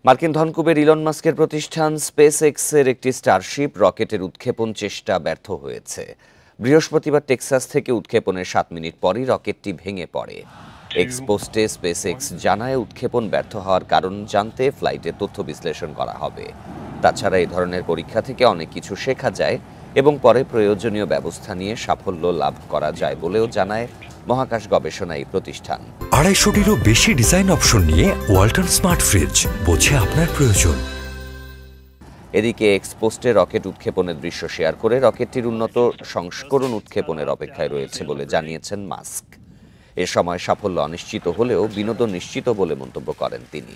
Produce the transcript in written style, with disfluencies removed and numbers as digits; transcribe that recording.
মার্কিন ধনকুবের ইলন মাস্কের প্রতিষ্ঠান স্পেস এক্সের একটি স্টারশিপ রকেটের উৎক্ষেপণ চেষ্টা ব্যর্থ হয়েছে। বৃহস্পতিবার টেক্সাস থেকে উৎক্ষেপণের 7 মিনিট পরই রকেটটি ভেঙে পড়ে। এক্স পোস্টে স্পেস এক্স জানায় উৎক্ষেপণ ব্যর্থ হওয়ার কারণ জানতে ফ্লাইটের তথ্য বিশ্লেষণ করা হবে। তাছাড়া এই ধরনের পরীক্ষা থেকে অনেক কিছু শেখা যায় এবং পরে প্রয়োজনীয় ব্যবস্থা নিয়ে সাফল্য লাভ করা যায় বলেও জানায় মহাকাশ গবেষণা এই প্রতিষ্ঠান। 250-টিরও বেশি ডিজাইন অপশন নিয়ে ওয়ালটন স্মার্ট ফ্রিজ, বোঝে আপনার প্রয়োজন। এদিকে এক্স পোস্টে রকেট উৎক্ষেপণের দৃশ্য শেয়ার করে রকেটটির উন্নত সংস্করণ উৎক্ষেপণের অপেক্ষায় রয়েছে বলে জানিয়েছেন মাস্ক। এ সময় সাফল্য অনিশ্চিত হলেও বিনোদন নিশ্চিত বলে মন্তব্য করেন তিনি।